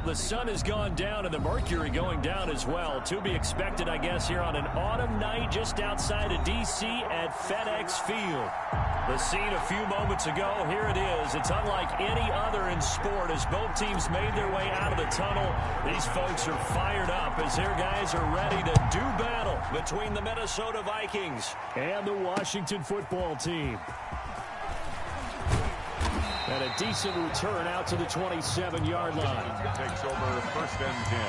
The sun has gone down and the mercury going down as well. To be expected, I guess, here on an autumn night just outside of D.C. at FedEx Field. The scene a few moments ago, here it is. It's unlike any other in sport as both teams made their way out of the tunnel. These folks are fired up as their guys are ready to do battle between the Minnesota Vikings and the Washington football team. And a decent return out to the 27-yard line. Takes over first and 10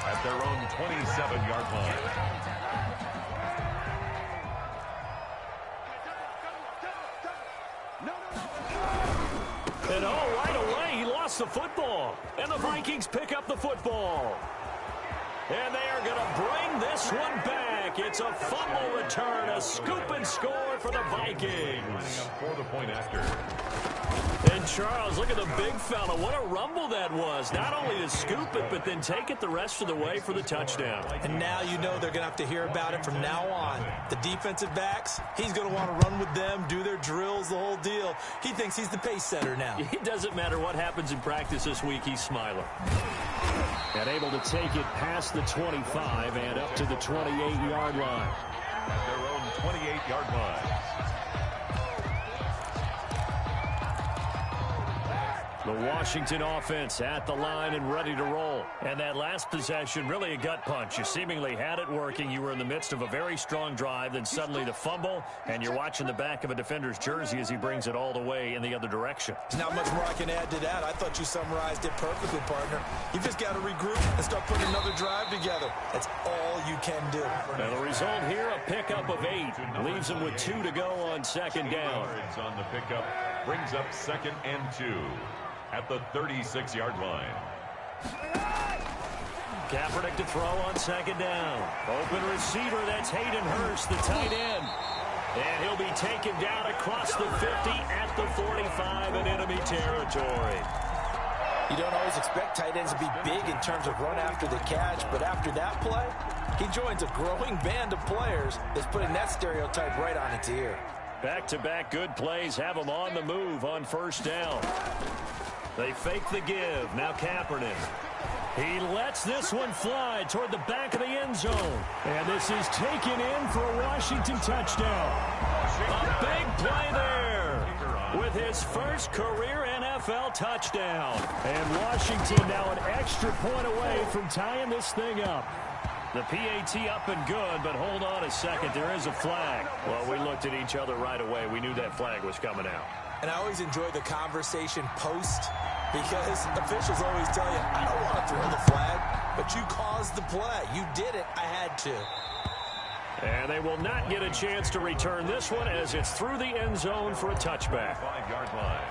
at their own 27-yard line. And right away, he lost the football. And the Vikings pick up the football. And they are going to bring this one back. It's a fumble return, a scoop and score for the Vikings. For the point after. And Charles, look at the big fella. What a rumble that was. Not only to scoop it, but then take it the rest of the way for the touchdown. And now you know they're going to have to hear about it from now on. The defensive backs, he's going to want to run with them, do their drills, the whole deal. He thinks he's the pace setter now. It doesn't matter what happens in practice this week, he's smiling. And able to take it past the 25 and up to the 28-yard line. At their own 28-yard line. The Washington offense at the line and ready to roll. And that last possession, really a gut punch. You seemingly had it working. You were in the midst of a very strong drive. Then suddenly the fumble, and you're watching the back of a defender's jersey as he brings it all the way in the other direction. There's not much more I can add to that. I thought you summarized it perfectly, partner. You just got to regroup and start putting another drive together. That's all you can do. And the result here, a pickup of 8. Leaves him with 2 to go on second down. Yards on the pickup brings up second and 2. At the 36-yard line. Kaepernick to throw on second down. Open receiver, that's Hayden Hurst, the tight end. And he'll be taken down across the 50 at the 45 in enemy territory. You don't always expect tight ends to be big in terms of run after the catch, but after that play, he joins a growing band of players that's putting that stereotype right on its ear. Back-to-back good plays have him on the move on first down. They fake the give. Now Kaepernick. He lets this one fly toward the back of the end zone. And this is taken in for a Washington touchdown. A big play there with his first career NFL touchdown. And Washington now an extra point away from tying this thing up. The PAT up and good, but hold on a second. There is a flag. Well, we looked at each other right away. We knew that flag was coming out. And I always enjoy the conversation post because officials always tell you, I don't want to throw the flag, but you caused the play. You did it. I had to. And they will not get a chance to return this one as it's through the end zone for a touchback. 5-yard line.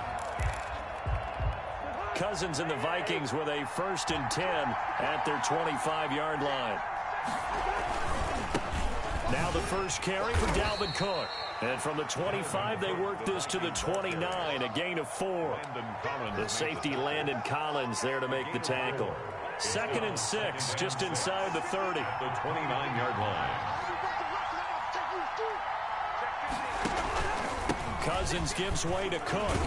Cousins and the Vikings with a 1st and 10 at their 25-yard line. Now the first carry for Dalvin Cook. And from the 25, they work this to the 29, a gain of 4. The safety Landon Collins there to make the tackle. 2nd and 6, just inside the 30. The 29-yard line. Cousins gives way to Cook.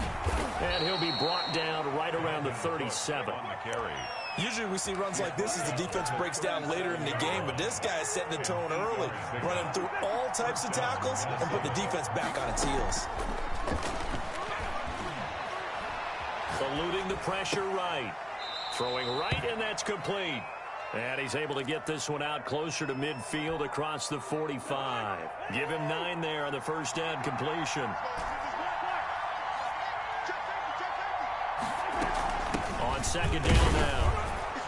And he'll be brought down right around the 37. On the carry. Usually we see runs like this as the defense breaks down later in the game, but this guy is setting the tone early, running through all types of tackles and putting the defense back on its heels. Eluding the pressure right. Throwing right, and that's complete. And he's able to get this one out closer to midfield across the 45. Give him 9 there on the first down completion. On second down now.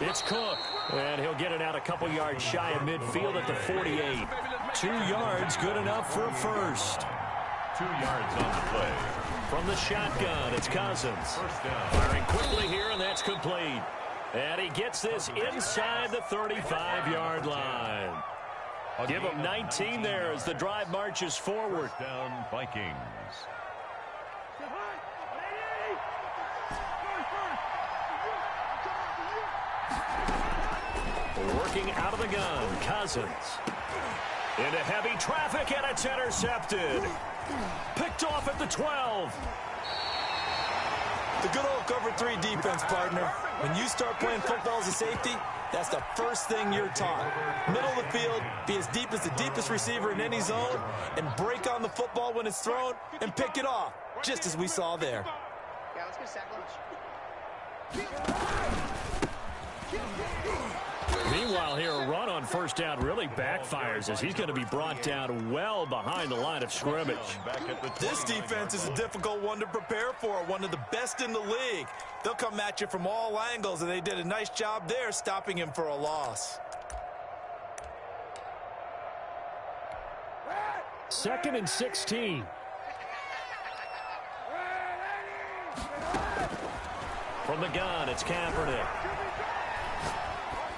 It's Cook, and he'll get it out a couple yards shy of midfield at the 48. 2 yards, good enough for a first. 2 yards on the play. From the shotgun, it's Cousins. First down. Firing quickly here, and that's complete. And he gets this inside the 35-yard line. Give him 19 there as the drive marches forward. First down, Vikings. Working out of the gun, Cousins. Into heavy traffic, and it's intercepted. Picked off at the 12. The good old cover 3 defense, partner. When you start playing football as a safety, that's the first thing you're taught. Middle of the field, be as deep as the deepest receiver in any zone, and break on the football when it's thrown and pick it off, just as we saw there. Yeah, let's get sack lunch. Meanwhile here, a run on first down really backfires as he's going to be brought down well behind the line of scrimmage. This defense is a difficult one to prepare for, one of the best in the league. They'll come at you from all angles, and they did a nice job there stopping him for a loss. 2nd and 16. From the gun, it's Kaepernick.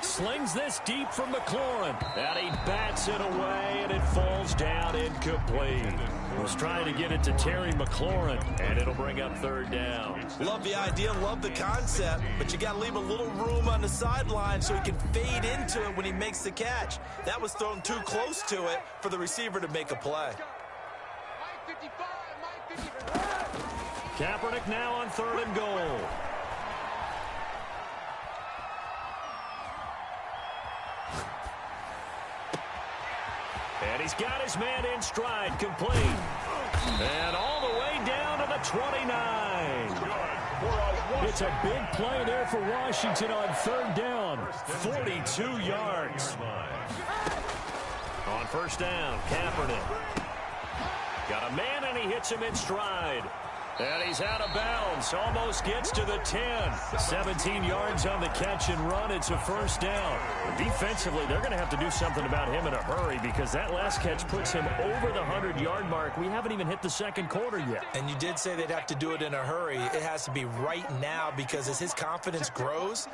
Slings this deep from McLaurin. And he bats it away, and it falls down incomplete. Was trying to get it to Terry McLaurin, and it'll bring up 3rd down. Love the idea, love the concept, but you got to leave a little room on the sideline so he can fade into it when he makes the catch. That was thrown too close to it for the receiver to make a play. Kaepernick now on 3rd and goal. And he's got his man in stride, complete. And all the way down to the 29. It's a big play there for Washington on 3rd down. 42 yards. On 1st down, Kaepernick. Got a man, and he hits him in stride. And he's out of bounds. Almost gets to the 10. 17 yards on the catch and run. It's a 1st down. Defensively, they're going to have to do something about him in a hurry because that last catch puts him over the 100-yard mark. We haven't even hit the 2nd quarter yet. And you did say they'd have to do it in a hurry. It has to be right now because as his confidence grows,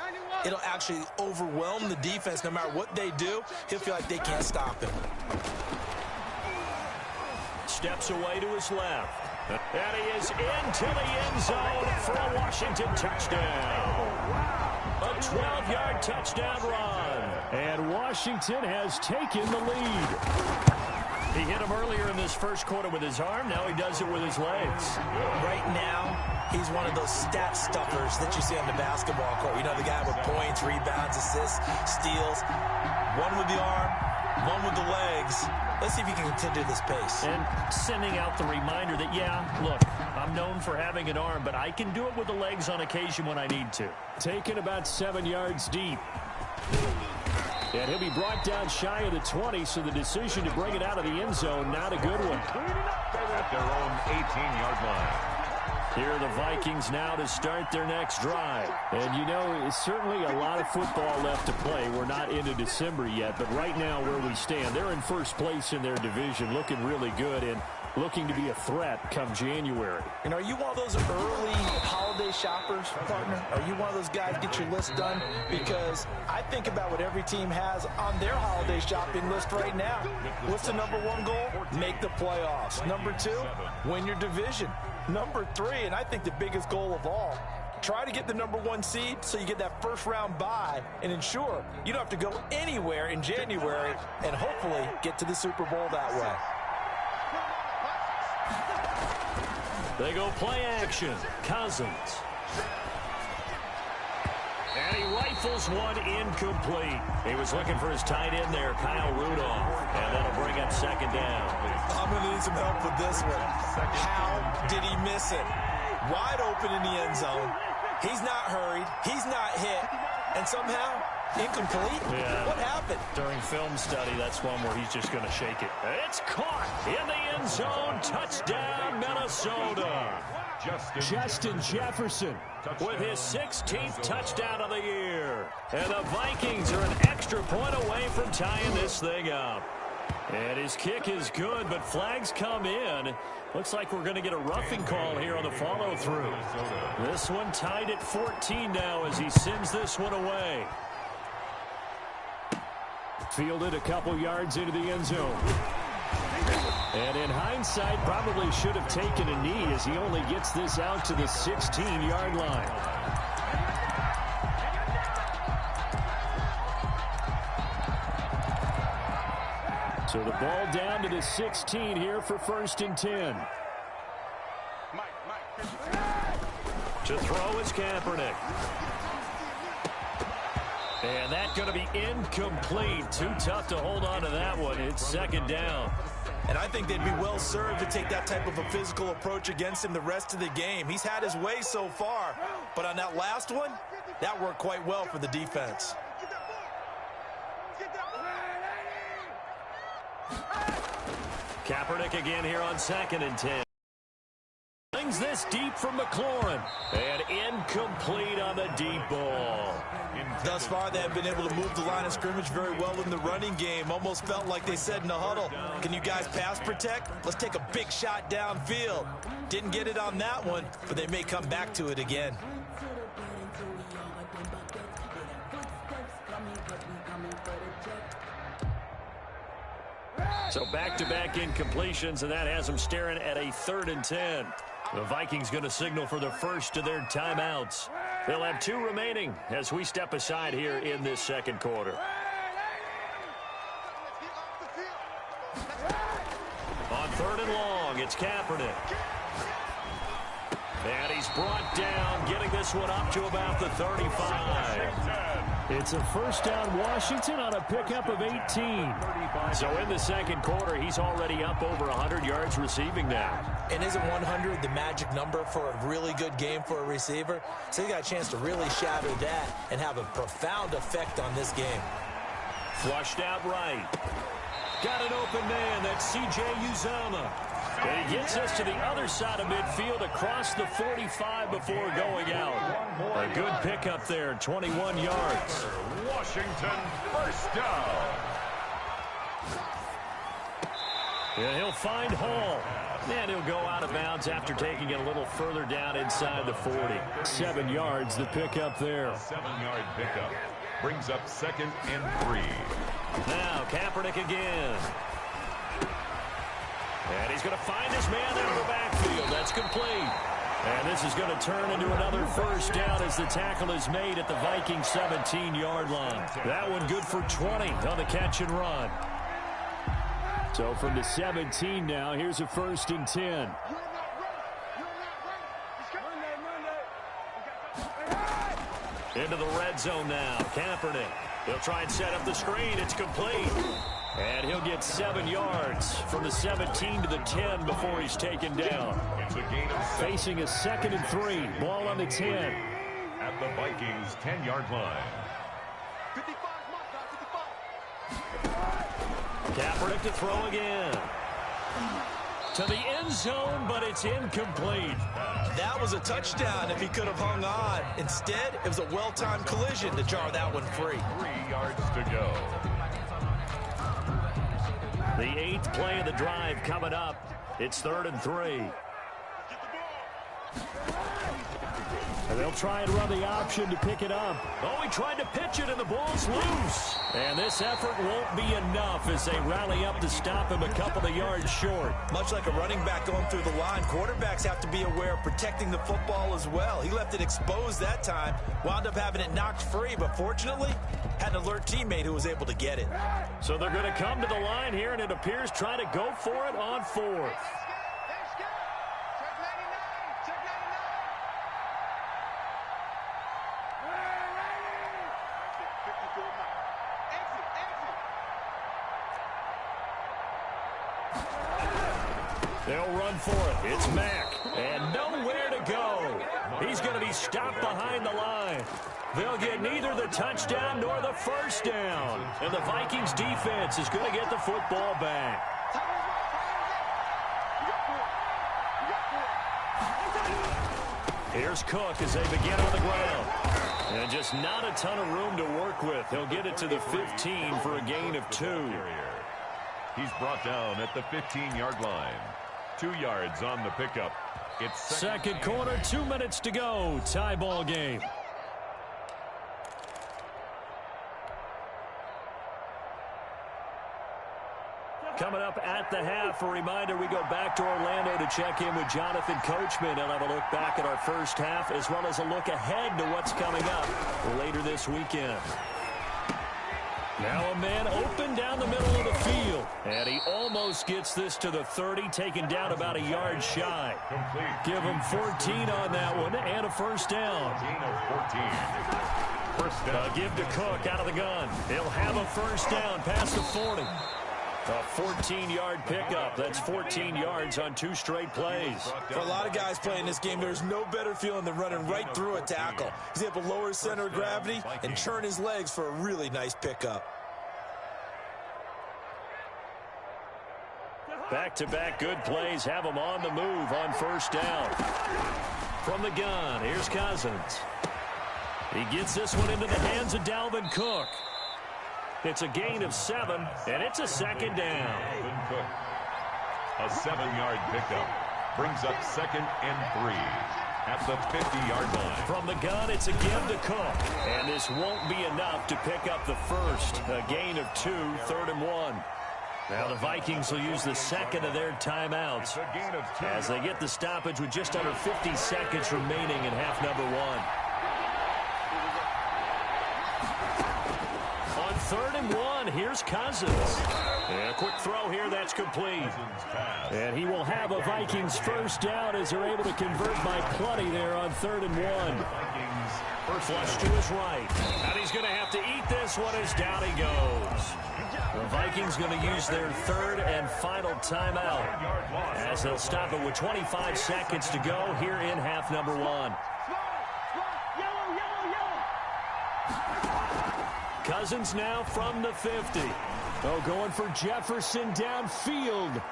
it'll actually overwhelm the defense. No matter what they do, he'll feel like they can't stop him. Steps away to his left. And he is into the end zone for a Washington touchdown. A 12-yard touchdown run. And Washington has taken the lead. He hit him earlier in this 1st quarter with his arm. Now he does it with his legs. Right now, he's one of those stat stuffers that you see on the basketball court. You know, the guy with points, rebounds, assists, steals. One with the arm, one with the legs. Let's see if he can continue this pace. And sending out the reminder that, yeah, look, I'm known for having an arm, but I can do it with the legs on occasion when I need to. Taken about 7 yards deep. And he'll be brought down shy of the 20, so the decision to bring it out of the end zone, not a good one. At their own 18-yard line. Here are the Vikings now to start their next drive. And, you know, it's certainly a lot of football left to play. We're not into December yet, but right now where we stand, they're in 1st place in their division, looking really good and looking to be a threat come January. And are you one of those early holiday shoppers, partner? Are you one of those guys get your list done? Because I think about what every team has on their holiday shopping list right now. What's the #1 goal? Make the playoffs. #2, win your division. #3, and I think the biggest goal of all, try to get the #1 seed so you get that 1st round bye and ensure you don't have to go anywhere in January and hopefully get to the Super Bowl that way. They go play action. Cousins. And he rifles one incomplete. He was looking for his tight end there, Kyle Rudolph. And that'll bring up 2nd down. I'm going to need some help with this one. How did he miss it? Wide open in the end zone. He's not hurried. He's not hit. And somehow, incomplete? Yeah. What happened? During film study, that's one where he's just going to shake it. It's caught in the end zone. Touchdown, Minnesota. Justin Jefferson with his 16th touchdown of the year. And the Vikings are an extra point away from tying this thing up. And his kick is good, but flags come in. Looks like we're going to get a roughing call here on the follow-through. This one tied at 14 now as he sends this one away. Fielded a couple yards into the end zone. And in hindsight, probably should have taken a knee as he only gets this out to the 16-yard line. So the ball down to the 16 here for 1st and 10. To throw is Kaepernick. And that's going to be incomplete. Too tough to hold on to that one. It's second down. And I think they'd be well served to take that type of a physical approach against him the rest of the game. He's had his way so far, but on that last one, that worked quite well for the defense. Kaepernick again here on 2nd and 10. Brings this deep from McLaurin. And incomplete on the deep ball. Thus far, they have been able to move the line of scrimmage very well in the running game. Almost felt like they said in the huddle, can you guys pass protect? Let's take a big shot downfield. Didn't get it on that one, but they may come back to it again. So back-to-back incompletions, and that has them staring at a 3rd and 10. The Vikings going to signal for the first of their timeouts. They'll have 2 remaining as we step aside here in this second quarter. On 3rd and long, it's Kaepernick. And he's brought down, getting this one up to about the 35. It's a first down, Washington, on a pickup of 18. So in the second quarter, he's already up over 100 yards receiving now. And isn't 100 the magic number for a really good game for a receiver? So he got a chance to really shatter that and have a profound effect on this game. Flushed out right. Got an open man. That's C.J. Uzomah. And he gets us to the other side of midfield across the 45 before going out. A good pickup there, 21 yards. Washington, first down. And he'll find Hall. And he'll go out of bounds after taking it a little further down inside the 40. 7 yards, the pickup there. 7-yard pickup. Brings up 2nd and 3. Now Kaepernick again. And he's going to find his man out of the backfield. That's complete. And this is going to turn into another first down as the tackle is made at the Vikings 17-yard line. That one good for 20 on the catch and run. So from the 17 now, here's a 1st and 10. Into the red zone now. Kaepernick. He'll try and set up the screen. It's complete. And he'll get 7 yards from the 17 to the 10 before he's taken down. It's a gain of 7. Facing a 2nd and 3. Ball on the 10. At the Vikings' 10-yard line. Kaepernick to throw again. To the end zone, but it's incomplete. That was a touchdown if he could have hung on. Instead, it was a well-timed collision to jar that one free. 3 yards to go. The 8th play of the drive coming up. It's 3rd and 3. And they'll try and run the option to pick it up. Oh, he tried to pitch it, and the ball's loose. And this effort won't be enough as they rally up to stop him a couple of yards short. Much like a running back going through the line, quarterbacks have to be aware of protecting the football as well. He left it exposed that time, wound up having it knocked free, but fortunately, had an alert teammate who was able to get it. So they're going to come to the line here, and it appears try to go for it on 4th. They'll run for it. It's Mack. And nowhere to go. He's going to be stopped behind the line. They'll get neither the touchdown nor the first down. And the Vikings defense is going to get the football back. Here's Cook as they begin on the ground. And just not a ton of room to work with. He'll get it to the 15 for a gain of 2. He's brought down at the 15-yard line. 2 yards on the pickup. It's second quarter, 2 minutes to go. Tie ball game. Coming up at the half, a reminder, we go back to Orlando to check in with Jonathan Coachman and have a look back at our first half as well as a look ahead to what's coming up later this weekend. Now a man open down the middle of the field. And he almost gets this to the 30, taken down about a yard shy. Give him 14 on that one and a first down. Gain of 14. First down. Give to Cook out of the gun. He'll have a first down past the 40. A 14-yard pickup. That's 14 yards on 2 straight plays. For a lot of guys playing this game, there's no better feeling than running right through a tackle. He's able to lower his center of gravity and churn his legs for a really nice pickup. Back-to-back good plays have him on the move on first down. From the gun, here's Cousins. He gets this one into the hands of Dalvin Cook. It's a gain of 7, and it's a second down. Dalvin Cook. A 7-yard pickup. Brings up 2nd and 3 at the 50-yard line. From the gun, it's a give to Cook. And this won't be enough to pick up the first. A gain of 2, 3rd and 1. Now the Vikings will use the second of their timeouts as they get the stoppage with just under 50 seconds remaining in half number 1. On 3rd and 1, here's Cousins. And a quick throw here, that's complete. And he will have a Vikings first down as they're able to convert by plenty there on 3rd and 1. Flush to his right. And he's going to have to eat this one as down he goes. The Vikings going to use their 3rd and final timeout as they'll stop it with 25 seconds to go here in half number 1. Cousins now from the 50. Oh, going for Jefferson downfield.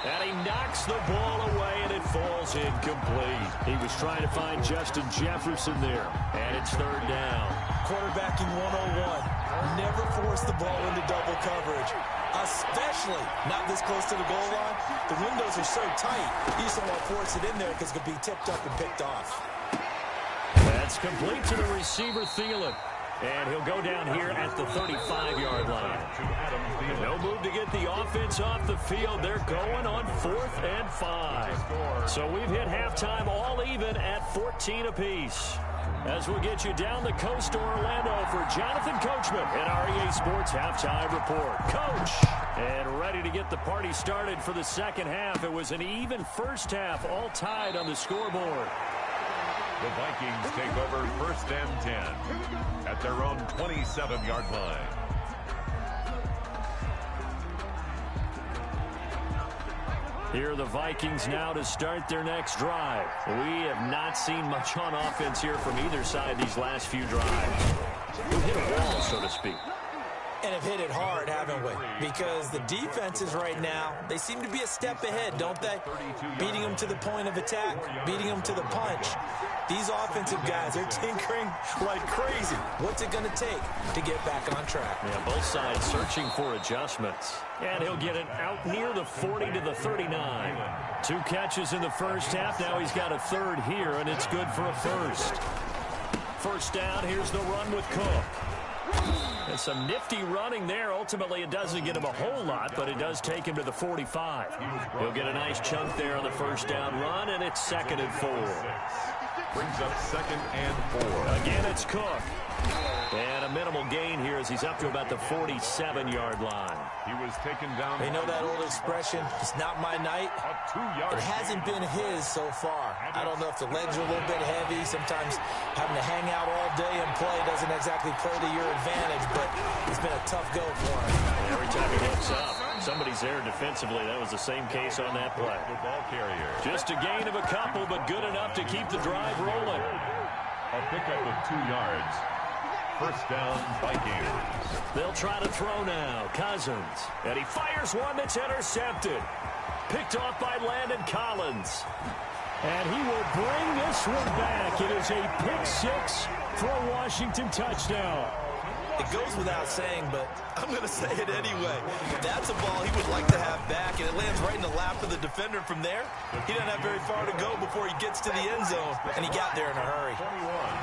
And he knocks the ball away, and it falls incomplete. He was trying to find Justin Jefferson there, and it's 3rd down. Quarterbacking 101. Never force the ball into double coverage, especially not this close to the goal line. The windows are so tight, you just don't want to force it in there because it could be tipped up and picked off. That's complete to the receiver, Thielen. And he'll go down here at the 35-yard line. No move to get the offense off the field. They're going on 4th and 5. So we've hit halftime all even at 14 apiece. As we'll get you down the coast to Orlando for Jonathan Coachman in our EA Sports Halftime Report. Coach! And ready to get the party started for the second half. It was an even first half, all tied on the scoreboard. The Vikings take over 1st and 10 at their own 27-yard line. Here are the Vikings now to start their next drive. We have not seen much on offense here from either side these last few drives. We've hit a wall, so to speak. And have hit it hard, haven't we? Because the defenses right now, they seem to be a step ahead, don't they? Beating them to the point of attack, beating them to the punch. These offensive guys, they're tinkering like crazy. What's it going to take to get back on track? Yeah, both sides searching for adjustments. And he'll get it out near the 40 to the 39. 2 catches in the first half. Now he's got a 3rd here, and it's good for a first. First down, here's the run with Cook. And some nifty running there. Ultimately, it doesn't get him a whole lot, but it does take him to the 45. He'll get a nice chunk there on the first down run, and it's 2nd and 4. Brings up 2nd and 4. Again, it's Cook. And a minimal gain here as he's up to about the 47-yard line. He was taken down. They know that old expression, it's not my night. It hasn't been his so far. I don't know if the legs are a little bit heavy. Sometimes having to hang out all day and play doesn't exactly play to your advantage, but it's been a tough go for him. Every time he looks up, somebody's there defensively. That was the same case on that play. The ball carrier. Just a gain of a couple, but good enough to keep the drive rolling. A pickup of 2 yards. First down, Vikings. They'll try to throw now. Cousins. And he fires one that's intercepted. Picked off by Landon Collins. And he will bring this one back. It is a pick 6 for a Washington touchdown. It goes without saying, but I'm going to say it anyway. That's a ball he would like to have back, and it lands right in the lap of the defender from there. He doesn't have very far to go before he gets to the end zone, and he got there in a hurry.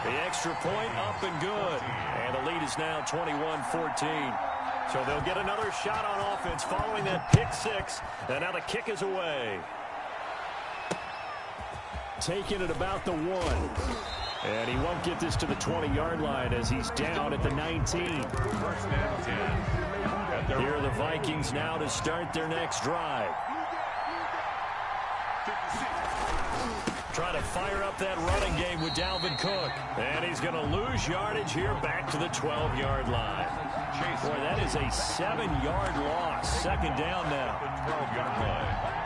The extra point up and good. And the lead is now 21-14. So they'll get another shot on offense following that pick 6. And now the kick is away. Taking it about the 1. And he won't get this to the 20-yard line as he's down at the 19. First and 10. Here are the Vikings now to start their next drive. Trying to fire up that running game with Dalvin Cook. And he's going to lose yardage here back to the 12-yard line. Boy, that is a 7-yard loss. Second down now. 12-yard line.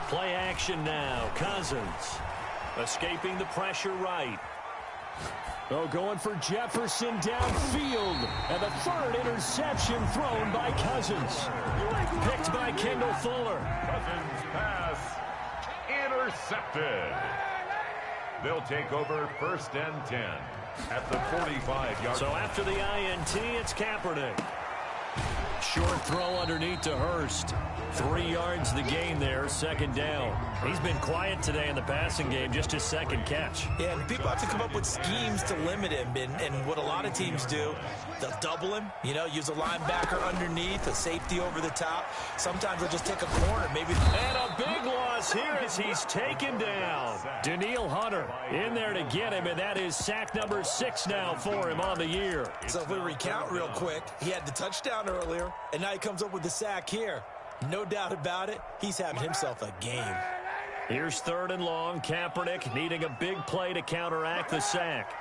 Play action now. Cousins escaping the pressure right. Oh, going for Jefferson downfield. And the third interception thrown by Cousins. Picked by Kendall Fuller. Cousins pass intercepted. They'll take over first and 10 at the 45-yard. So after the INT, it's Kaepernick. Short throw underneath to Hurst. 3 yards the gain there, second down. He's been quiet today in the passing game, just his second catch. Yeah, and people have to come up with schemes to limit him. And what a lot of teams do, they'll double him, use a linebacker underneath, a safety over the top. Sometimes they'll just take a corner, maybe. And a big loss here as he's taken down. Danielle Hunter in there to get him, and that is sack number 6 now for him on the year. So if we recount real quick, he had the touchdown earlier, and now he comes up with the sack here. No doubt about it, he's having himself a game. Here's third and long. Kaepernick needing a big play to counteract the sack.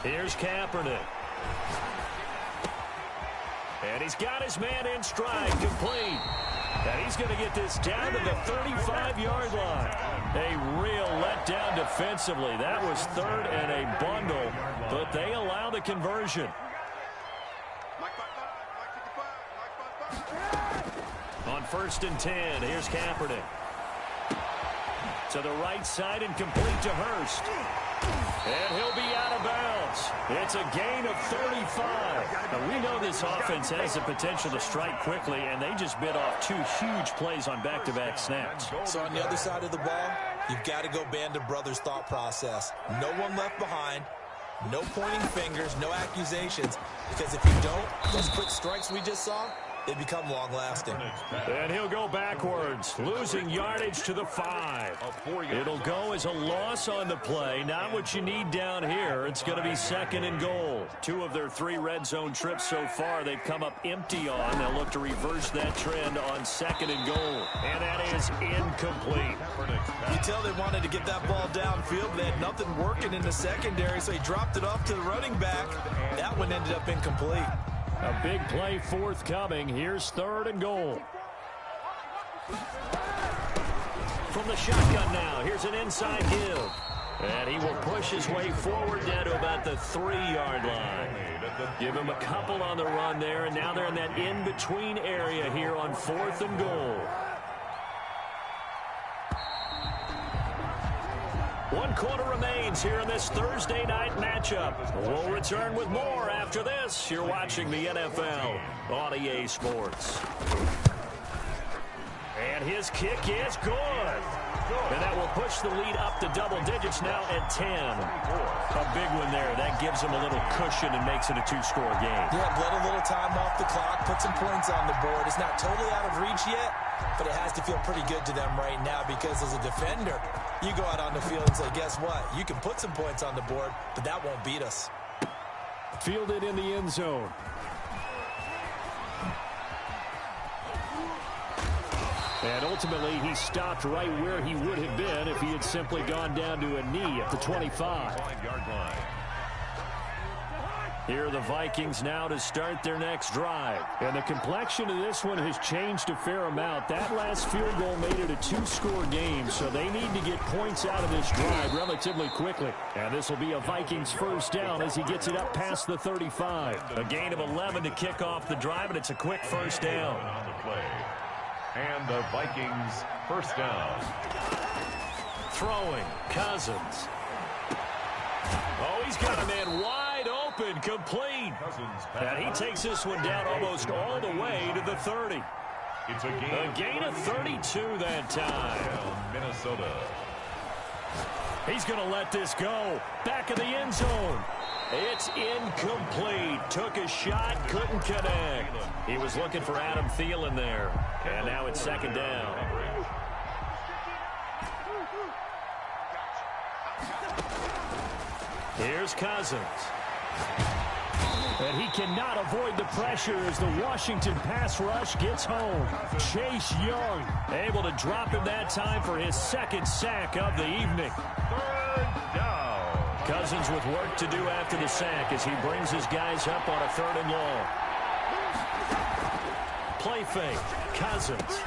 Here's Kaepernick. And he's got his man in stride, complete. And he's going to get this down to the 35-yard line. A real letdown defensively. That was third and a bundle, but they allow the conversion. On first and 10, here's Kaepernick. To the right side and complete to Hurst. And he'll be out of bounds. It's a gain of 35. Now, we know this offense has the potential to strike quickly, and they just bit off 2 huge plays on back-to-back snaps. So on the other side of the ball, you've got to go band of brothers thought process. No one left behind. No pointing fingers, no accusations. Because if you don't, those quick strikes we just saw, they become long-lasting. And he'll go backwards, losing yardage to the 5. It'll go as a loss on the play. Not what you need down here. It's going to be second and goal. 2 of their 3 red zone trips so far, they've come up empty on. They'll look to reverse that trend on second and goal. And that is incomplete. You tell they wanted to get that ball downfield, but they had nothing working in the secondary, so he dropped it off to the running back. That one ended up incomplete. A big play forthcoming. Here's third and goal. From the shotgun now. Here's an inside give. And he will push his way forward down to about the 3-yard line. Give him a couple on the run there, and now they're in that in-between area here on fourth and goal. 1 quarter remains here in this Thursday night matchup. We'll return with more after this. You're watching the NFL on EA Sports. And his kick is good. And that will push the lead up to double digits now at 10. A big one there. That gives them a little cushion and makes it a 2-score game. Yeah, let a little time off the clock, put some points on the board. It's not totally out of reach yet, but it has to feel pretty good to them right now because as a defender, you go out on the field and say, guess what? You can put some points on the board, but that won't beat us. Fielded in the end zone. And ultimately, he stopped right where he would have been if he had simply gone down to a knee at the 25. Here are the Vikings now to start their next drive. And the complexion of this one has changed a fair amount. That last field goal made it a 2-score game, so they need to get points out of this drive relatively quickly. And this will be a Vikings first down as he gets it up past the 35. A gain of 11 to kick off the drive, and it's a quick first down. On the play. And the Vikings first down. Throwing, Cousins. Oh, he's got a man wide open, complete. And he takes this one down almost all the way to the 30. It's a gain of 32 that time. Minnesota. He's going to let this go. Back of the end zone. It's incomplete. Took a shot, couldn't connect. He was looking for Adam Thielen there. And now it's second down. Here's Cousins. And he cannot avoid the pressure as the Washington pass rush gets home. Chase Young able to drop him that time for his second sack of the evening. Third down. Cousins with work to do after the sack as he brings his guys up on a 3rd and long. Play fake. Cousins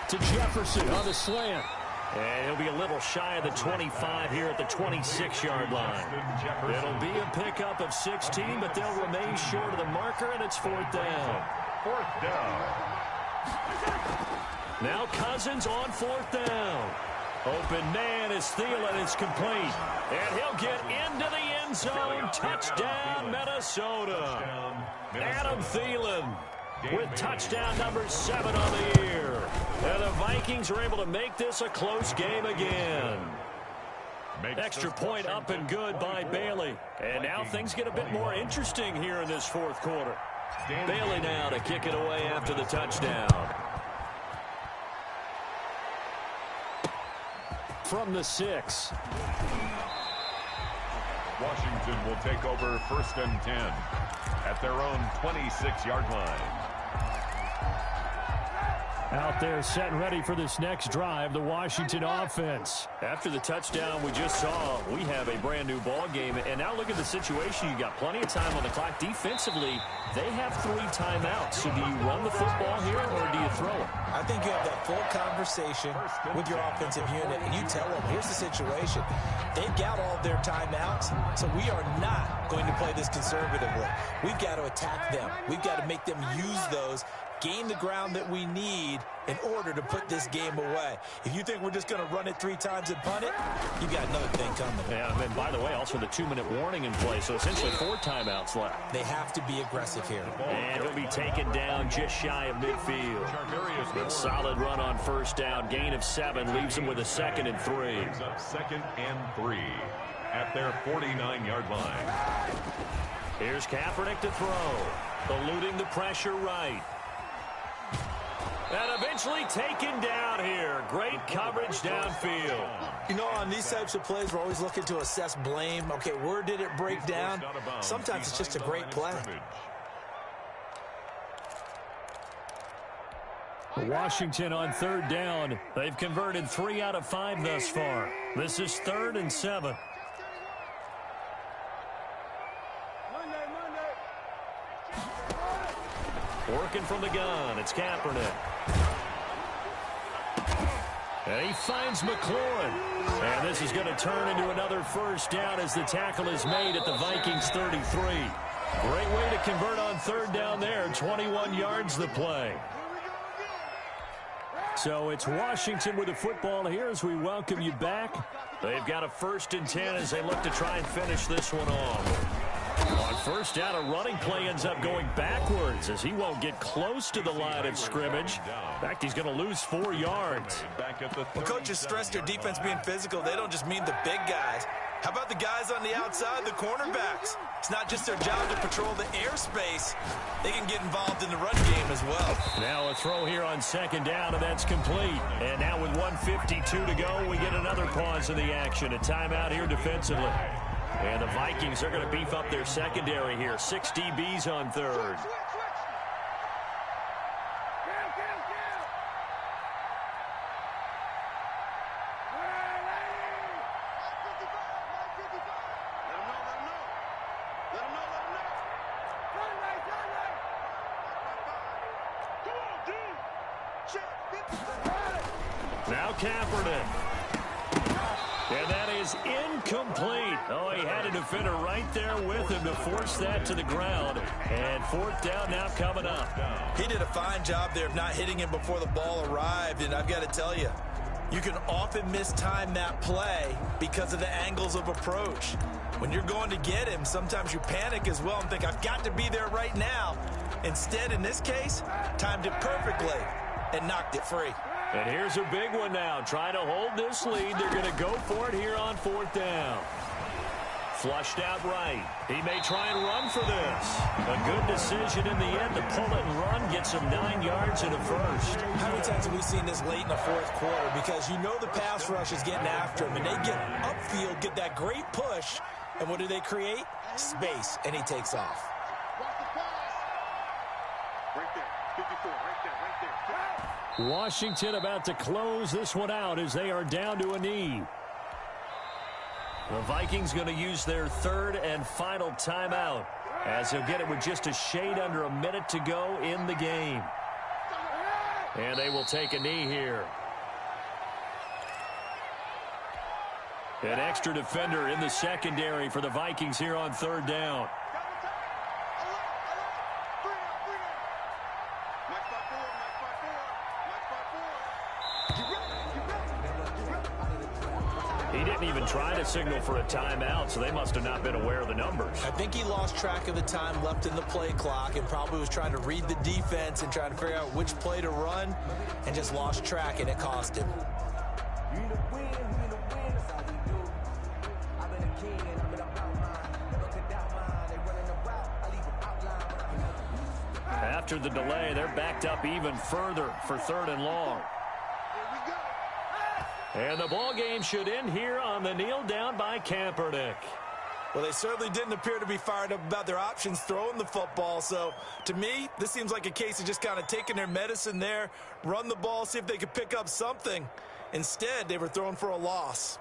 to Jefferson on the slant. And he'll be a little shy of the 25 here at the 26-yard line. It'll be a pickup of 16, but they'll remain short of the marker, and it's 4th down. 4th down. Now Cousins on 4th down. Open man is Thielen. It's complete. And he'll get into the end zone. Touchdown, Minnesota. Adam Thielen with touchdown number 7 on the year. And the Vikings are able to make this a close game again. Extra point up and good by Bailey. And now things get a bit more interesting here in this 4th quarter. Bailey now to kick it away after the touchdown. From the 6. Washington will take over 1st and 10 at their own 26-yard line. Out there set and ready for this next drive, the Washington offense. After the touchdown we just saw, we have a brand new ball game. And now look at the situation. You got plenty of time on the clock. Defensively, they have 3 timeouts. So do you run the football here or do you throw it? I think you have that full conversation with your offensive unit, and you tell them, here's the situation. They've got all of their timeouts, so we are not going to play this conservatively. We've got to attack them. We've got to make them use those, gain the ground that we need in order to put this game away. If you think we're just going to run it 3 times and punt it, you got another thing coming. Yeah, and by the way, also the 2-minute warning in play, so essentially 4 timeouts left. They have to be aggressive here. And he'll be taken down just shy of midfield. A solid run on 1st down, gain of 7, leaves him with a 2nd and 3. 2nd and 3 at their 49-yard line. Here's Kaepernick to throw, eluding the pressure right. And eventually taken down here. Great coverage downfield. You know, on these types of plays, we're always looking to assess blame. Okay, where did it break down? Sometimes it's just a great play. Washington on 3rd down. They've converted 3 out of 5 thus far. This is 3rd and 7. Working from the gun, it's Kaepernick. And he finds McLaurin. And this is going to turn into another 1st down as the tackle is made at the Vikings 33. Great way to convert on 3rd down there. 21 yards the play. So it's Washington with the football here as we welcome you back. They've got a 1st and 10 as they look to try and finish this one off. On 1st down, a running play ends up going backwards as he won't get close to the line of scrimmage. In fact, he's going to lose 4 yards. When coaches stress their defense being physical, they don't just mean the big guys. How about the guys on the outside, the cornerbacks? It's not just their job to patrol the airspace. They can get involved in the run game as well. Now a throw here on 2nd down, and that's complete. And now with 1:52 to go, we get another pause in the action. A timeout here defensively. And the Vikings are going to beef up their secondary here. 6 DBs on 3rd. Now Kaepernick. And that is incomplete. Oh, he had a defender right there with him to force that to the ground. And 4th down now coming up. He did a fine job there of not hitting him before the ball arrived. And I've got to tell you, you can often mistime that play because of the angles of approach. When you're going to get him, sometimes you panic as well and think, I've got to be there right now. Instead, in this case, timed it perfectly and knocked it free. And here's a big one now. Trying to hold this lead. They're going to go for it here on 4th down. flushed out right. He may try and run for this. A good decision in the end to pull it and run, gets him 9 yards and a first. How many times have we seen this late in the fourth quarter? Because you know the pass rush is getting after him, and they get upfield, get that great push, and what do they create? Space, and he takes off. Right there, 54, right there, right there. Washington about to close this one out as they are down to a knee. The Vikings going to use their third and final timeout as he'll get it with just a shade under a minute to go in the game. And they will take a knee here. An extra defender in the secondary for the Vikings here on third down. He didn't even try to signal for a timeout, so they must have not been aware of the numbers. I think he lost track of the time left in the play clock and probably was trying to read the defense and trying to figure out which play to run and just lost track, and it cost him. After the delay, they're backed up even further for third and long. And the ball game should end here on the kneel down by Kaepernick. Well, they certainly didn't appear to be fired up about their options throwing the football. So, to me, this seems like a case of just kind of taking their medicine there, run the ball, see if they could pick up something. Instead, they were throwing for a loss.